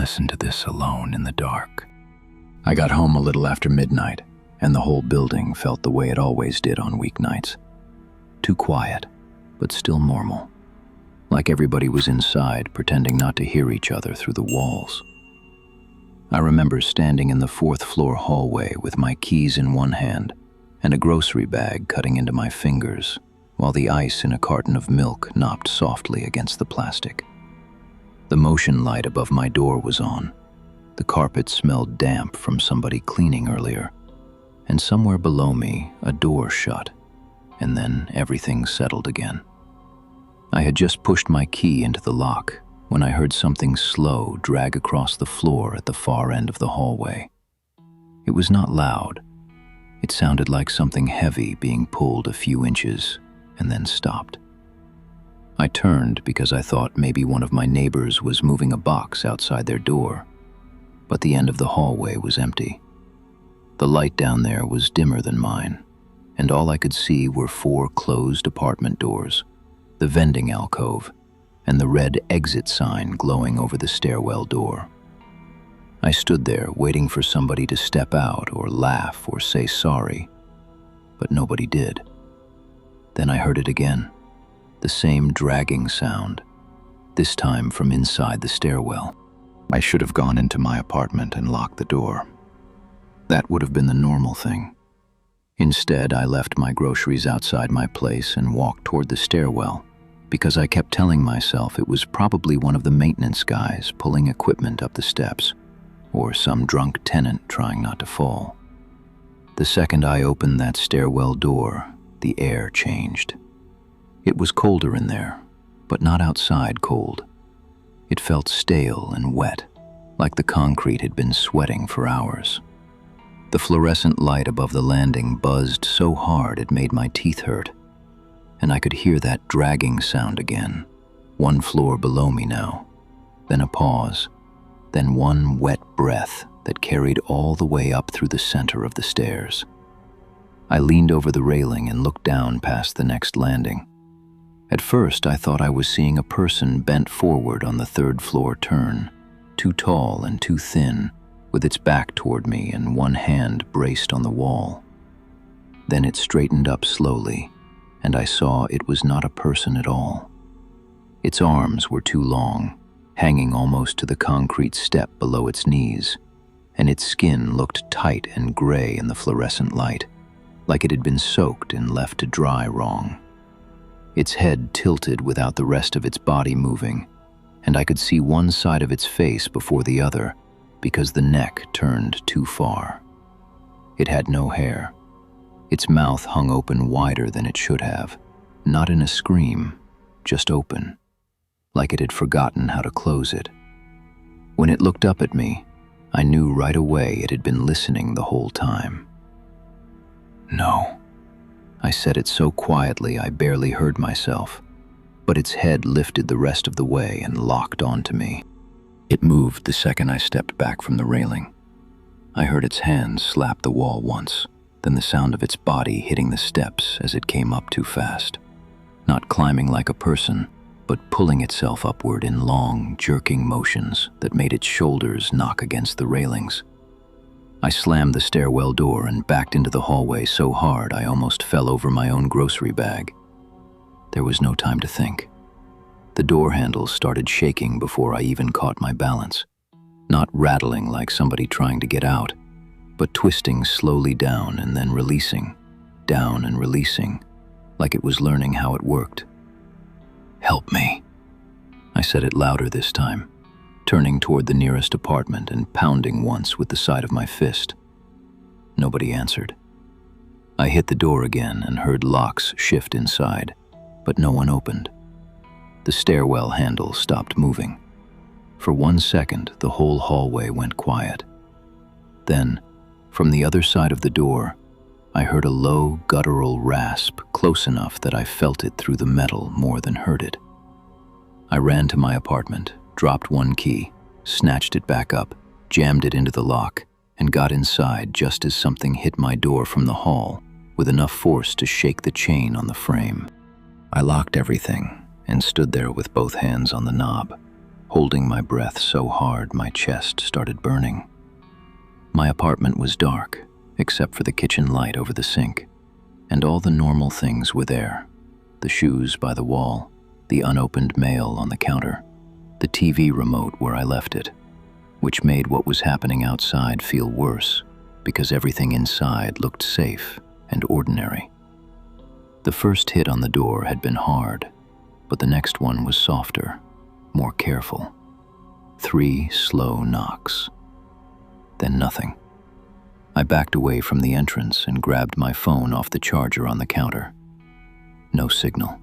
listen to this alone in the dark. I got home a little after midnight, and the whole building felt the way it always did on weeknights. Too quiet, but still normal. Like everybody was inside, pretending not to hear each other through the walls. I remember standing in the fourth-floor hallway with my keys in one hand and a grocery bag cutting into my fingers, while the ice in a carton of milk knocked softly against the plastic. The motion light above my door was on. The carpet smelled damp from somebody cleaning earlier, and somewhere below me, a door shut, and then everything settled again. I had just pushed my key into the lock when I heard something slow drag across the floor at the far end of the hallway. It was not loud. It sounded like something heavy being pulled a few inches and then stopped. I turned because I thought maybe one of my neighbors was moving a box outside their door, but the end of the hallway was empty. The light down there was dimmer than mine, and all I could see were 4 closed apartment doors, the vending alcove, and the red exit sign glowing over the stairwell door. I stood there waiting for somebody to step out or laugh or say sorry, but nobody did. Then I heard it again, the same dragging sound, this time from inside the stairwell. I should have gone into my apartment and locked the door. That would have been the normal thing. Instead, I left my groceries outside my place and walked toward the stairwell, because I kept telling myself it was probably one of the maintenance guys pulling equipment up the steps, or some drunk tenant trying not to fall. The second I opened that stairwell door, the air changed. It was colder in there, but not outside cold. It felt stale and wet, like the concrete had been sweating for hours. The fluorescent light above the landing buzzed so hard it made my teeth hurt, and I could hear that dragging sound again, 1 floor below me now, then a pause, then one wet breath that carried all the way up through the center of the stairs. I leaned over the railing and looked down past the next landing. At first, I thought I was seeing a person bent forward on the 3rd floor turn, too tall and too thin, with its back toward me and one hand braced on the wall. Then it straightened up slowly, and I saw it was not a person at all. Its arms were too long, hanging almost to the concrete step below its knees, and its skin looked tight and gray in the fluorescent light, like it had been soaked and left to dry wrong. Its head tilted without the rest of its body moving, and I could see one side of its face before the other because the neck turned too far. It had no hair. Its mouth hung open wider than it should have, not in a scream, just open, like it had forgotten how to close it. When it looked up at me, I knew right away it had been listening the whole time. "No." I said it so quietly I barely heard myself, but its head lifted the rest of the way and locked onto me. It moved the second I stepped back from the railing. I heard its hands slap the wall once, then the sound of its body hitting the steps as it came up too fast. Not climbing like a person, but pulling itself upward in long, jerking motions that made its shoulders knock against the railings. I slammed the stairwell door and backed into the hallway so hard I almost fell over my own grocery bag. There was no time to think. The door handles started shaking before I even caught my balance, not rattling like somebody trying to get out, but twisting slowly down and then releasing, down and releasing, like it was learning how it worked. "Help me," I said it louder this time, turning toward the nearest apartment and pounding once with the side of my fist. Nobody answered. I hit the door again and heard locks shift inside, but no one opened. The stairwell handle stopped moving. For 1 second, the whole hallway went quiet. Then, from the other side of the door, I heard a low, guttural rasp close enough that I felt it through the metal more than heard it. I ran to my apartment, dropped one key, snatched it back up, jammed it into the lock, and got inside just as something hit my door from the hall with enough force to shake the chain on the frame. I locked everything and stood there with both hands on the knob, holding my breath so hard my chest started burning. My apartment was dark, except for the kitchen light over the sink, and all the normal things were there. The shoes by the wall, the unopened mail on the counter, the TV remote where I left it, which made what was happening outside feel worse because everything inside looked safe and ordinary. The first hit on the door had been hard, but the next one was softer, more careful. 3 slow knocks. Then nothing. I backed away from the entrance and grabbed my phone off the charger on the counter. No signal.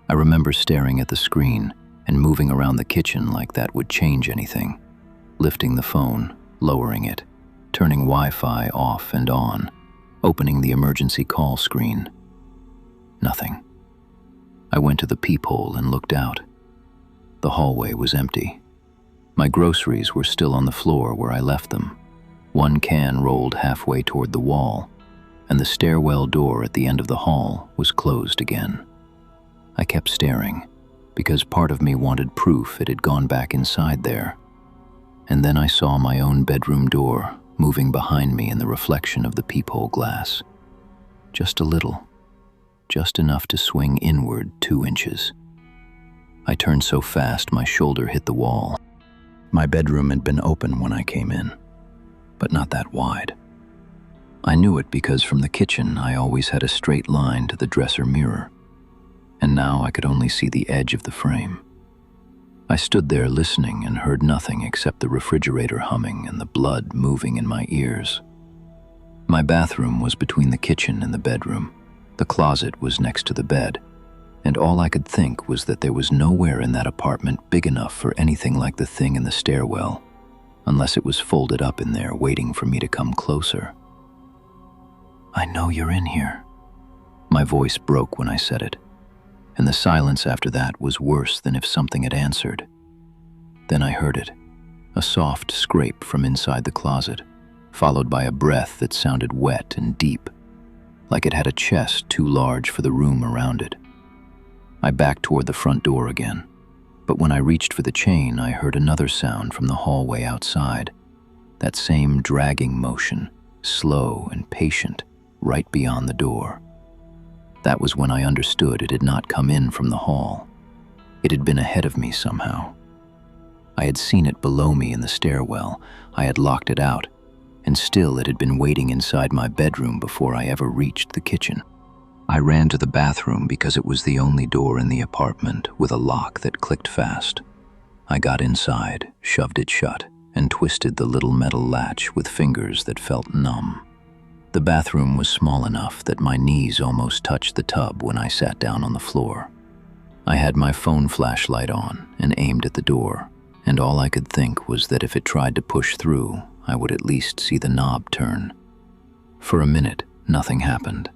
I remember staring at the screen and moving around the kitchen like that would change anything, lifting the phone, lowering it, turning Wi-Fi off and on, opening the emergency call screen. Nothing. I went to the peephole and looked out. The hallway was empty. My groceries were still on the floor where I left them. One can rolled halfway toward the wall, and the stairwell door at the end of the hall was closed again. I kept staring, because part of me wanted proof it had gone back inside there. And then I saw my own bedroom door moving behind me in the reflection of the peephole glass. Just a little, just enough to swing inward 2 inches. I turned so fast my shoulder hit the wall. My bedroom had been open when I came in, but not that wide. I knew it because from the kitchen I always had a straight line to the dresser mirror, and now I could only see the edge of the frame. I stood there listening and heard nothing except the refrigerator humming and the blood moving in my ears. My bathroom was between the kitchen and the bedroom. The closet was next to the bed, and all I could think was that there was nowhere in that apartment big enough for anything like the thing in the stairwell, unless it was folded up in there waiting for me to come closer. "I know you're in here." My voice broke when I said it, and the silence after that was worse than if something had answered. Then I heard it, a soft scrape from inside the closet, followed by a breath that sounded wet and deep, like it had a chest too large for the room around it. I backed toward the front door again, but when I reached for the chain, I heard another sound from the hallway outside, that same dragging motion, slow and patient, right beyond the door. That was when I understood it had not come in from the hall. It had been ahead of me somehow. I had seen it below me in the stairwell. I had locked it out, and still it had been waiting inside my bedroom before I ever reached the kitchen. I ran to the bathroom because it was the only door in the apartment with a lock that clicked fast. I got inside, shoved it shut, and twisted the little metal latch with fingers that felt numb. The bathroom was small enough that my knees almost touched the tub when I sat down on the floor. I had my phone flashlight on and aimed at the door, and all I could think was that if it tried to push through, I would at least see the knob turn. For a minute, nothing happened.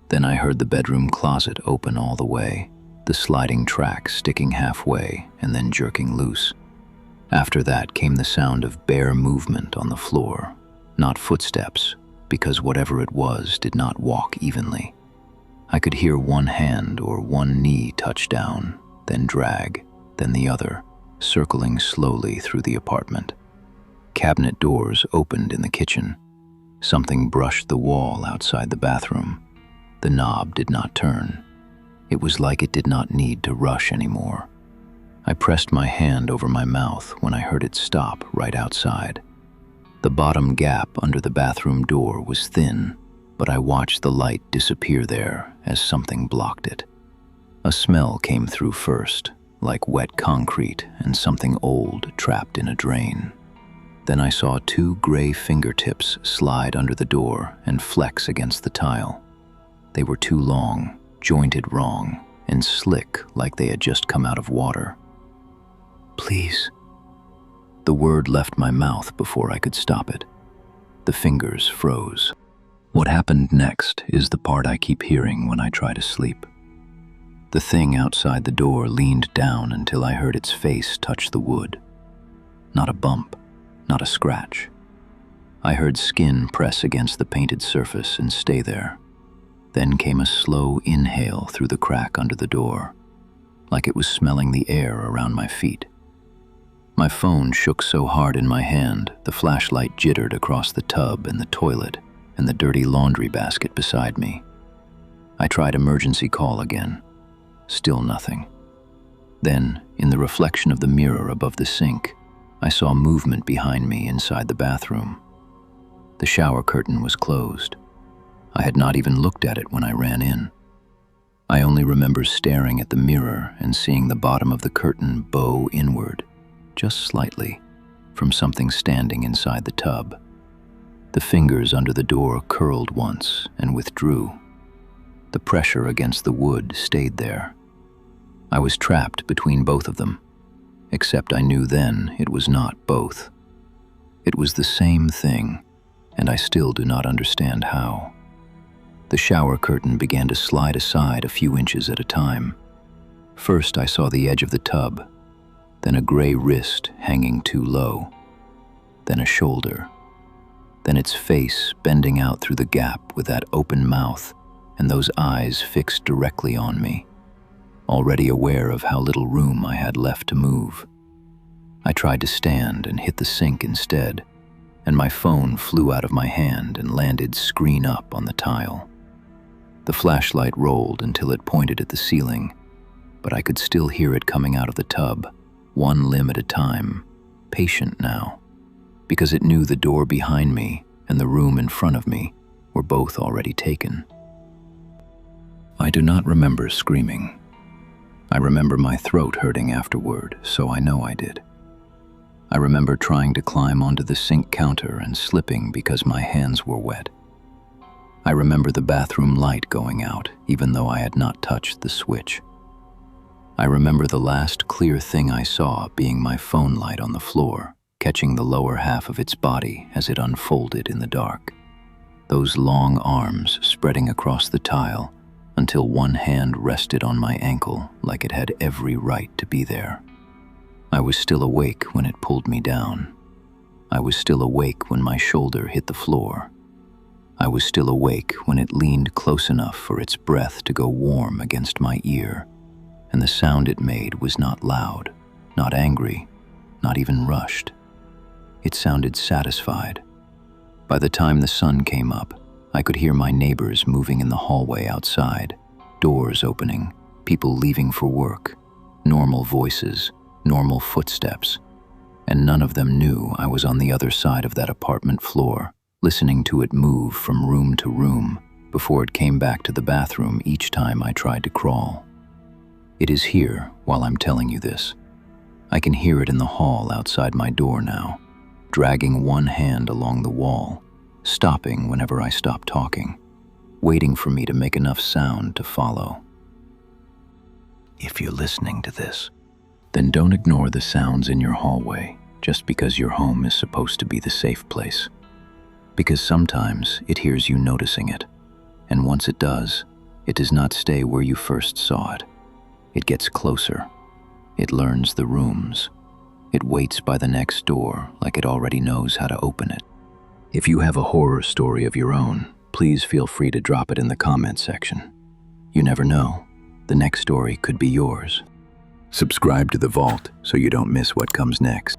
Then I heard the bedroom closet open all the way, the sliding track sticking halfway and then jerking loose. After that came the sound of bare movement on the floor, not footsteps, because whatever it was did not walk evenly. I could hear one hand or one knee touch down, then drag, then the other, circling slowly through the apartment. Cabinet doors opened in the kitchen. Something brushed the wall outside the bathroom. The knob did not turn. It was like it did not need to rush anymore. I pressed my hand over my mouth when I heard it stop right outside. The bottom gap under the bathroom door was thin, but I watched the light disappear there as something blocked it. A smell came through first, like wet concrete and something old trapped in a drain. Then I saw 2 gray fingertips slide under the door and flex against the tile. They were too long, jointed wrong, and slick like they had just come out of water. "Please." The word left my mouth before I could stop it. The fingers froze. What happened next is the part I keep hearing when I try to sleep. The thing outside the door leaned down until I heard its face touch the wood. Not a bump, not a scratch. I heard skin press against the painted surface and stay there. Then came a slow inhale through the crack under the door, like it was smelling the air around my feet. My phone shook so hard in my hand, the flashlight jittered across the tub and the toilet and the dirty laundry basket beside me. I tried emergency call again. Still nothing. Then, in the reflection of the mirror above the sink, I saw movement behind me inside the bathroom. The shower curtain was closed. I had not even looked at it when I ran in. I only remember staring at the mirror and seeing the bottom of the curtain bow inward, just slightly, from something standing inside the tub. The fingers under the door curled once and withdrew. The pressure against the wood stayed there. I was trapped between both of them, except I knew then it was not both. It was the same thing, and I still do not understand how. The shower curtain began to slide aside a few inches at a time. First I saw the edge of the tub, then a gray wrist hanging too low, then a shoulder, then its face bending out through the gap with that open mouth and those eyes fixed directly on me, already aware of how little room I had left to move. I tried to stand and hit the sink instead, and my phone flew out of my hand and landed screen up on the tile. The flashlight rolled until it pointed at the ceiling, but I could still hear it coming out of the tub, one limb at a time, patient now, because it knew the door behind me and the room in front of me were both already taken. I do not remember screaming. I remember my throat hurting afterward, so I know I did. I remember trying to climb onto the sink counter and slipping because my hands were wet. I remember the bathroom light going out, even though I had not touched the switch. I remember the last clear thing I saw being my phone light on the floor, catching the lower half of its body as it unfolded in the dark. Those long arms spreading across the tile until one hand rested on my ankle like it had every right to be there. I was still awake when it pulled me down. I was still awake when my shoulder hit the floor. I was still awake when it leaned close enough for its breath to go warm against my ear, and the sound it made was not loud, not angry, not even rushed. It sounded satisfied. By the time the sun came up, I could hear my neighbors moving in the hallway outside, doors opening, people leaving for work, normal voices, normal footsteps, and none of them knew I was on the other side of that apartment floor, listening to it move from room to room before it came back to the bathroom each time I tried to crawl. It is here while I'm telling you this. I can hear it in the hall outside my door now, dragging one hand along the wall, stopping whenever I stop talking, waiting for me to make enough sound to follow. If you're listening to this, then don't ignore the sounds in your hallway just because your home is supposed to be the safe place. Because sometimes it hears you noticing it, and once it does not stay where you first saw it. It gets closer. It learns the rooms. It waits by the next door like it already knows how to open it. If you have a horror story of your own, please feel free to drop it in the comment section. You never know, the next story could be yours. Subscribe to The Vault so you don't miss what comes next.